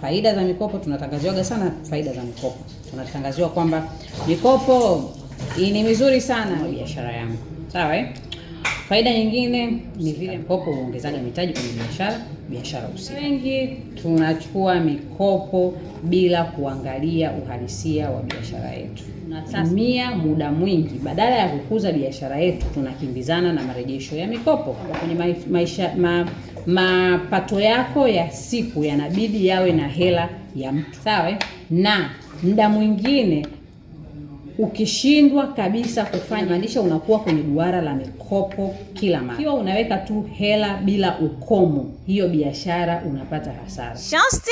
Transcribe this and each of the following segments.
faida za mikopo, tunatangaziwa sana faida za mikopo. Tunatangaziwa kwamba mikopo ni mizuri sana kwa biashara yangu. Sawa Faida nyingine ni vile mkopo huongezaga mitaji kwenye biashara husika. Wengi tunachukua mikopo bila kuangalia uhalisia wa biashara yetu. Tunatumia muda mwingi, badala ya kukuza biashara yetu tunakimbizana na marejesho ya mikopo. Kwenye mapato yako ya siku yanabidi yawe na hela ya mtu. Sawa Na muda mwingine ukishindwa kabisa kufanya, maanisha unakuwa kwenye duara la mikopo kila mara. Ikiwa unaweka tu hela bila ukomo, hiyo biashara unapata hasara. Shosti,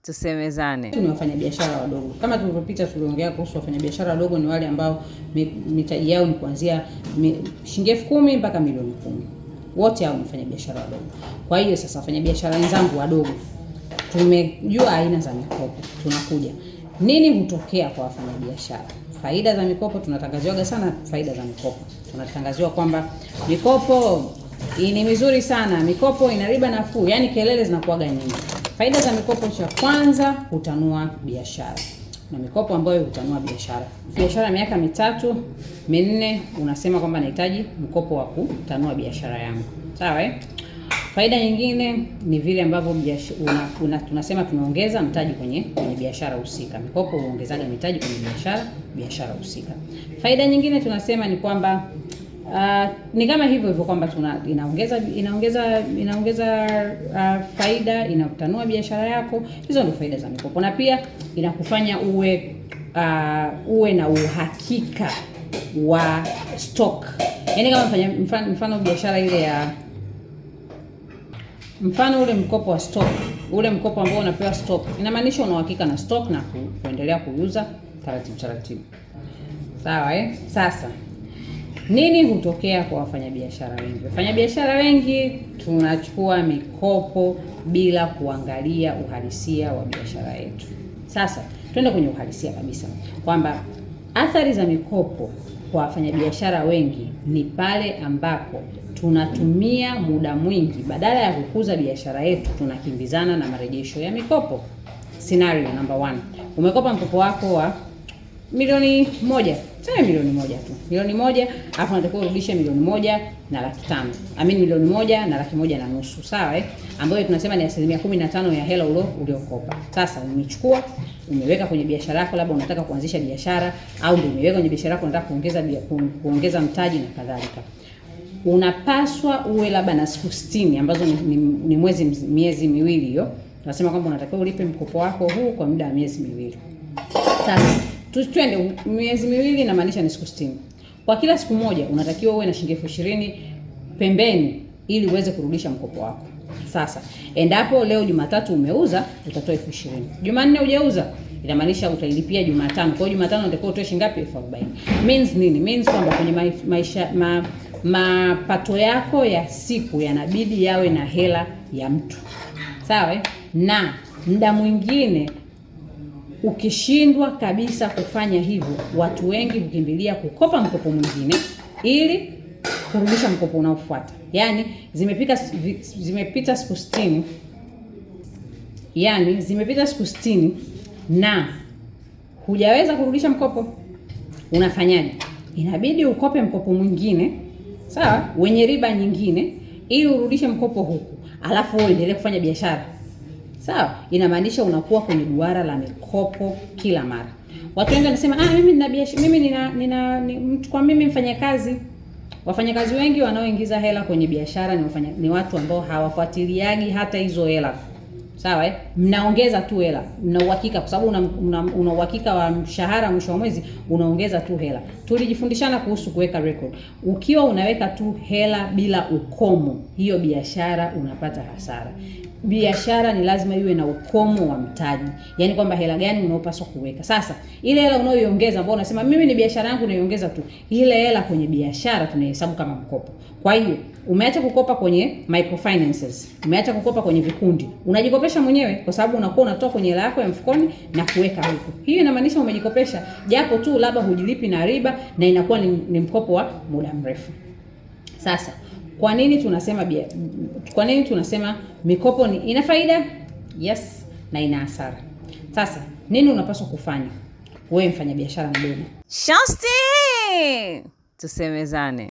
tusemezane. Ni wafanyabiashara wadogo. Kama tulivyopita tuliongea kuhusu wafanyabiashara wadogo, ni wale ambao mitaji yao ni kuanzia shilingi 10,000 mpaka milioni 10. Wote hao ni wafanyabiashara wadogo. Kwa hiyo sasa wafanyabiashara wenzangu wadogo, tumejua aina za mikopo. Tunakuja nini hutokea kwa wafanyabiashara? Faida za mikopo, tunatangaziwa sana faida za mikopo. Tunatangaziwa kwamba mikopo ni mizuri sana, mikopo ina riba nafuu, yani kelele zinakuaga nyingi. Faida za mikopo, cha kwanza, hutanua biashara. Na mikopo ambayo hutanua biashara. Biashara miaka 3, 4 unasema kwamba nahitaji mkopo wa kutanua biashara yangu. Sawa Faida nyingine ni vile ambavyo tunasema tunaongeza mtaji kwenye biashara husika. Mikopo huongezaga mitaji kwenye biashara husika. Faida nyingine tunasema ni kwamba ni kama hivyo kwamba inaongeza faida, inatanua biashara yako. Hizo ndio faida za mikopo. Na pia inakufanya uwe na uhakika wa stock. Yaani kama mfano biashara ile ya ule mkopo wa stock, ule mkopo ambao unapewa stock, inamaanisha una uhakika na stock na kuendelea kuuza taratibu. Sawa Sasa nini hutokea kwa wafanyabiashara wengi? Wafanyabiashara wengi tunachukua mikopo bila kuangalia uhalisia wa biashara yetu. Sasa twende kwenye uhalisia kabisa, kwamba athari za mikopo kwa wafanyabiashara wengi ni pale ambapo tunatumia muda mwingi, badala ya kukuza biashara yetu tunakimbizana na marejesho ya mikopo. Scenario number 1. Umekopa mkopo wako wa milioni 1. Sema milioni 1 tu. Milioni 1, alafu unatakiwa urudishe milioni 1.5. Milioni 1.5. Sawa Ambayo tunasema ni 15% ya hela uliokopa. Sasa umechukua, umeweka kwenye biashara yako, labda unataka kuanzisha biashara, au ndio umeweka kwenye biashara yako unataka kuongeza mtaji na kadhalika. Unapaswa uwe labda na siku 60 ambazo ni miezi miwili hiyo. Tunasema kwamba unatakiwa ulipe mkopo wako huu kwa muda wa miezi miwili. Sasa twende miezi miwili, inamaanisha ni siku 60. Kwa kila siku moja unatakiwa uwe na shilingi 20,000 pembeni ili uweze kurudisha mkopo wako. Sasa endapo leo Jumatatu umeuza, utatoa 20,000. Jumanne hujauza, inamaanisha utailipia Jumatano. Kwa hiyo Jumatano unatakiwa utoe shilingi ngapi? 40,000. Means nini? Means kwamba kwenye mapato yako ya siku yanabidi yawe na hela ya mtu. Sawa Na muda mwingine ukishindwa kabisa kufanya hivyo, watu wengi hukimbilia kukopa mkopo mwingine ili kurudisha mkopo unaofuata. Yaani zimepita siku 60. Yaani zimepita siku 60 na hujaweza kurudisha mkopo. Unafanyaje? Inabidi ukope mkopo mwingine, sawa, wenye riba nyingine, ili urudishe mkopo huku, alafu uendelee kufanya biashara. Sawa? Inamaanisha unakuwa kwenye duara la mikopo kila mara. Watu wengi wanasema mimi nina biashara, mimi mfanyakazi. Wafanyakazi wengi wanaoingiza hela kwenye biashara ni watu ambao hawafuatiliagi hata hizo hela. Sawa Mnaongeza tu hela. Mna uhakika kwa sababu una uhakika wa mshahara mwisho wa mwezi, unaongeza tu hela. Tulijifundishana kuhusu kuweka record. Ukiwa unaweka tu hela bila ukomo, hiyo biashara unapata hasara. Biashara ni lazima iwe na ukomo wa mtaji. Yaani kwamba hela gani unaopaswa kuweka. Sasa ile hela unayoiongeza ambao unasema mimi ni biashara yangu naiongeza tu, ile hela kwenye biashara tunahesabu kama mkopo. Kwa hiyo umeacha kukopa kwenye microfinances, umeacha kukopa kwenye vikundi, unajikopesha mwenyewe kwa sababu unakuwa unatoa kwenye hela yako ya mfukoni na kuweka huko. Hiyo inamaanisha umejikopesha, japo tu labda hujilipi na riba, na inakuwa ni mkopo wa muda mrefu. Sasa kwa nini tunasema mikopo ina faida? Yes, na ina hasara. Sasa, nini unapaswa kufanya wewe mfanyabiashara mdogo? Shosti! Tusemezane.